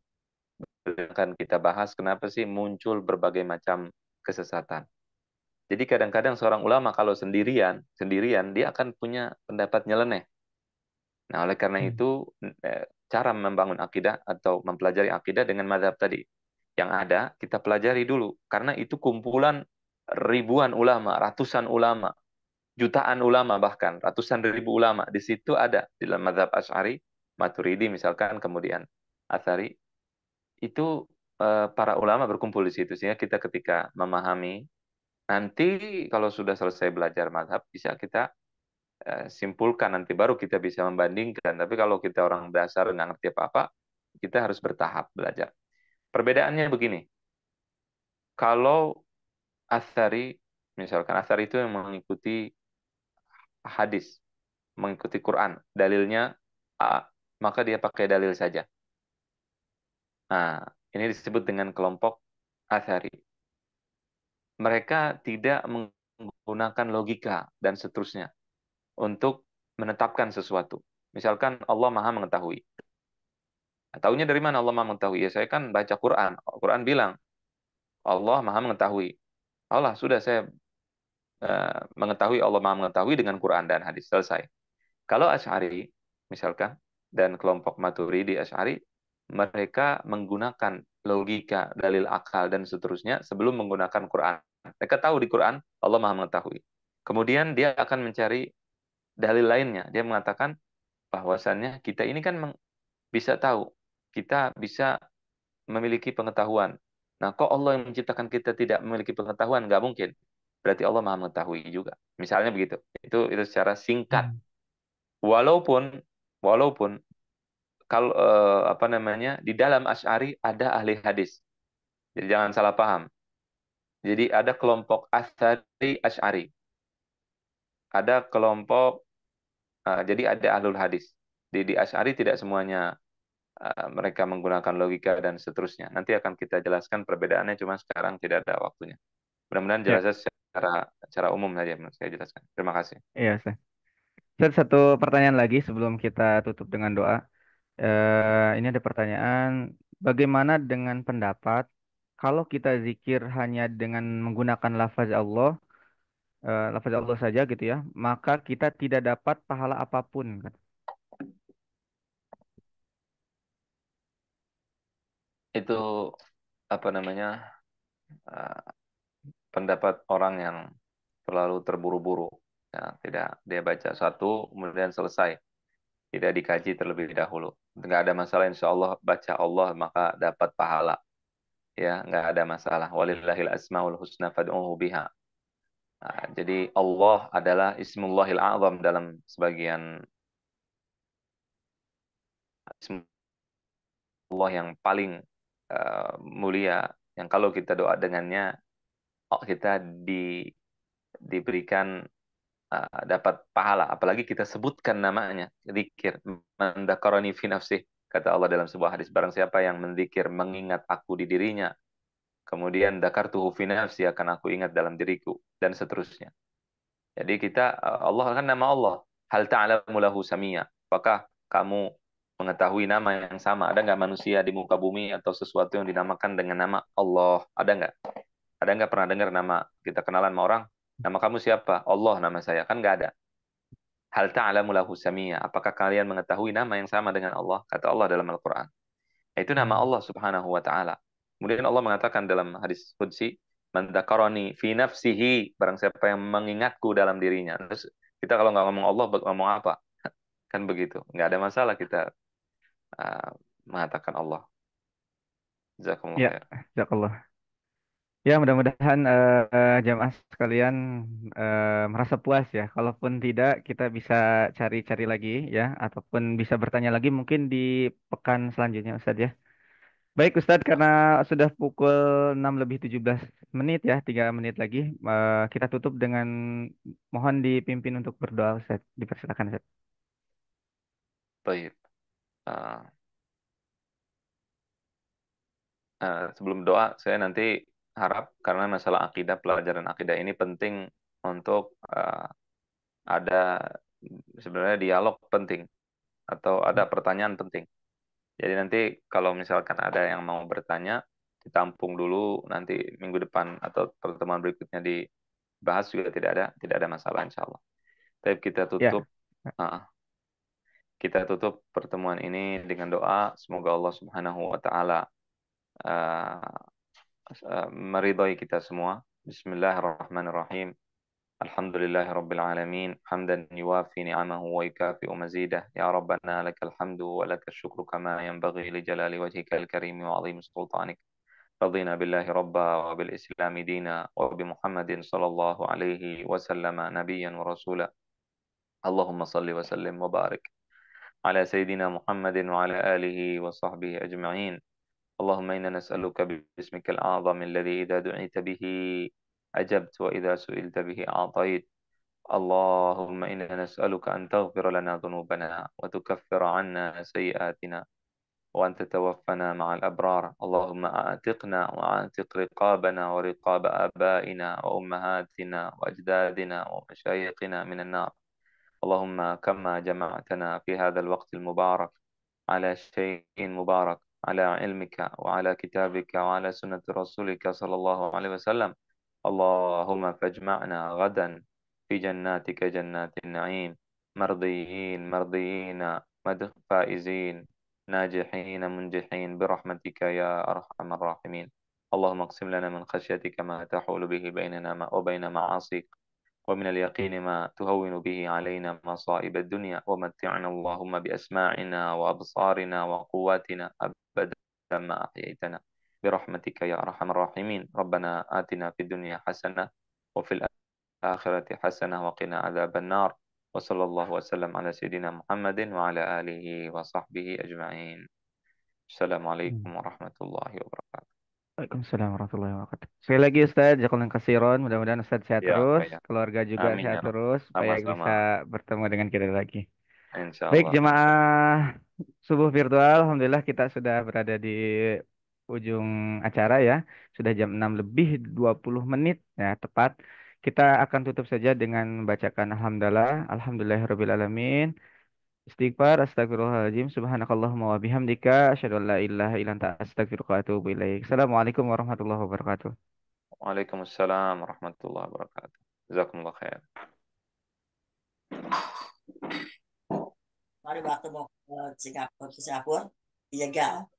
akan kita bahas kenapa sih muncul berbagai macam kesesatan. Jadi kadang-kadang seorang ulama kalau sendirian, sendirian dia akan punya pendapat nyeleneh. Nah, oleh karena Hmm. itu cara membangun akidah atau mempelajari akidah dengan mazhab tadi yang ada kita pelajari dulu karena itu kumpulan ribuan ulama, ratusan ulama, jutaan ulama bahkan ratusan ribu ulama di situ ada di dalam mazhab Asy'ari, Maturidi misalkan kemudian Atsari itu para ulama berkumpul di situ sehingga kita ketika memahami nanti kalau sudah selesai belajar mazhab bisa kita simpulkan nanti baru kita bisa membandingkan. Tapi kalau kita orang dasar nggak ngerti apa-apa, kita harus bertahap belajar. Perbedaannya begini, kalau Athari, misalkan Athari itu yang mengikuti hadis, mengikuti Quran, dalilnya A, maka dia pakai dalil saja. Nah, ini disebut dengan kelompok Athari. Mereka tidak menggunakan logika dan seterusnya untuk menetapkan sesuatu. Misalkan Allah Maha mengetahui. Nah, taunya dari mana Allah Maha mengetahui? Ya saya kan baca Quran. Quran bilang Allah Maha mengetahui. Allah sudah saya mengetahui Allah Maha mengetahui dengan Quran dan hadis selesai. Kalau Asy'ari misalkan dan kelompok Maturidi Asy'ari mereka menggunakan logika, dalil akal dan seterusnya sebelum menggunakan Quran. Mereka tahu di Quran Allah Maha mengetahui. Kemudian dia akan mencari dalil lainnya. Dia mengatakan bahwasannya kita ini kan bisa tahu, kita bisa memiliki pengetahuan. Nah, kok Allah yang menciptakan kita tidak memiliki pengetahuan? Nggak mungkin. Berarti Allah Maha mengetahui juga. Misalnya begitu. Itu secara singkat. Hmm. Walaupun walaupun kalau apa namanya, di dalam Asy'ari ada ahli hadis. Jadi jangan salah paham. Jadi ada kelompok Asy'ari Asy'ari. Ada kelompok jadi ada ahlul hadis. Di Asy'ari tidak semuanya mereka menggunakan logika dan seterusnya. Nanti akan kita jelaskan perbedaannya, cuma sekarang tidak ada waktunya. Mudah-mudahan Ya, jelasnya secara umum saja saya jelaskan. Terima kasih. iya, Ustaz. Ustaz, satu pertanyaan lagi sebelum kita tutup dengan doa. Ini ada pertanyaan, bagaimana dengan pendapat kalau kita zikir hanya dengan menggunakan lafaz Allah saja gitu ya, maka kita tidak dapat pahala apapun kan? Itu apa namanya, eh, pendapat orang yang terlalu terburu-buru. Ya, tidak dia baca satu kemudian selesai, tidak dikaji terlebih dahulu. Nggak ada masalah, insya Allah baca Allah maka dapat pahala. Ya, nggak ada masalah. Walillahil asmaul husna fad'uhu biha. Nah, jadi Allah adalah Ismullahil A'zam dalam sebagian Ismullah yang paling mulia, yang kalau kita doa dengannya oh, kita diberikan dapat pahala, apalagi kita sebutkan namanya, zikir. Man dzakarani fi nafsih, kata Allah dalam sebuah hadis, barang siapa yang menzikir mengingat aku di dirinya, kemudian dzakartuhu fi nafsi, akan aku ingat dalam diriku, dan seterusnya. Jadi kita Allah kan nama Allah. Hal ta'lamu lahu samia. Apakah kamu mengetahui nama yang sama? Ada nggak manusia di muka bumi atau sesuatu yang dinamakan dengan nama Allah? Ada nggak? Ada nggak pernah dengar nama kita kenalan sama orang? Nama kamu siapa? Allah nama saya. Kan nggak ada. Hal ta'lamu lahu samia. Apakah kalian mengetahui nama yang sama dengan Allah? Kata Allah dalam Al-Quran. Itu nama Hmm. Allah Subhanahu wa taala. Kemudian Allah mengatakan dalam hadis qudsi, "Man dzakarani fi nafsihi", barang siapa yang mengingatku dalam dirinya. Terus kita kalau nggak ngomong Allah, ngomong apa? Kan begitu. Nggak ada masalah kita uh, mengatakan Allah. Jazakumullah Ya, khair. jazakallah. Ya, mudah-mudahan jamaah sekalian merasa puas ya. Kalaupun tidak, kita bisa cari-cari lagi ya, ataupun bisa bertanya lagi mungkin di pekan selanjutnya, Ustadz ya. Baik, Ustadz, karena sudah pukul 6 lebih 17 menit ya, 3 menit lagi, kita tutup dengan mohon dipimpin untuk berdoa, Ustadz. Dipersilakan, Ustadz. Baik. Uh, Sebelum doa, saya nanti harap karena masalah akidah, pelajaran akidah ini penting untuk ada sebenarnya dialog penting atau ada pertanyaan penting. Jadi nanti kalau misalkan ada yang mau bertanya, ditampung dulu, nanti minggu depan atau pertemuan berikutnya dibahas juga tidak ada masalah insya Allah. Tapi Ya, ah, kita tutup pertemuan ini dengan doa, semoga Allah Subhanahu wa taala meridhai kita semua. Bismillahirrahmanirrahim. Alhamdulillahi Rabbil Alamin. Hamdan yuwafi ni'amahu wa yukafi'u mazidah. Ya Rabbana lakal hamdu wa lakal syukru kama yanbaghi li jalali wajhikal karim wa 'azimi sultanik. رضينا بالله ربا وبالإسلام دينا وبمحمد صلى الله عليه وسلم نبيا ورسولا. اللهم صل وسلم وبارك على سيدنا محمد وعلى آله وصحبه أجمعين. اللهم إنا نسألك باسمك الأعظم الذي إذا دعيت به أجبت وإذا سئلت به أعطيت. اللهم إنا نسألك أن تغفر لنا ذنوبنا وتكفر عنا سيئاتنا وأن تتوفنا مع الأبرار. اللهم أعتقنا وأعتق رقابنا ورقاب آبائنا وأمهاتنا وأجدادنا ومشايخنا من النار. اللهم كما جمعتنا في هذا الوقت المبارك على شيء مبارك، على علمك وعلى كتابك وعلى سنة رسولك صلى الله عليه وسلم، اللهم فاجمعنا غدا في جناتك جنات النعيم، مرضيين مرضيين فائزين ناجحين منجحين برحمتك يا أرحم الراحمين. اللهم اقسم لنا من خشيتك ما تحول به بيننا وبين معاصيك، ومن اليقين ما تهون به علينا مصائب الدنيا، ومتعنا اللهم بأسماعنا وأبصارنا وقواتنا أبدا ما أحييتنا برحمتك يا أرحم الراحمين. ربنا آتنا في الدنيا حسنة وفي الآخرة حسنة وقنا عذاب النار. وصلى الله وسلم على سيدنا محمد وعلى آله وصحبه أجمعين. السلام عليكم Hmm. ورحمة الله وبركاته. Waalaikumsalam warahmatullahi wabarakatuh. Sekali lagi Ustadz, jazakallahu khairan. Mudah-mudahan Ustadz sehat Ya, terus, ya. keluarga juga Amin sehat ya Rabb. terus, supaya bisa Sama-sama. bertemu dengan kita lagi. Insya Baik, Allah. Insya Allah. jemaah subuh virtual, Alhamdulillah kita sudah berada di ujung acara ya. Sudah jam 6 lebih 20 menit ya, tepat. Kita akan tutup saja dengan membacakan Alhamdulillah, Alhamdulillahirabbil alamin. Istighfar, astagfirullahaladzim, subhanakallahumma wa bihamdika, asyhadu an la ilaha illa anta astaghfiruka wa atubu ilaik. Assalamualaikum warahmatullahi wabarakatuh. Waalaikumsalam warahmatullahi wabarakatuh. Jazakumullah khair. Pada waktu mau ke Singapura, Ilegal.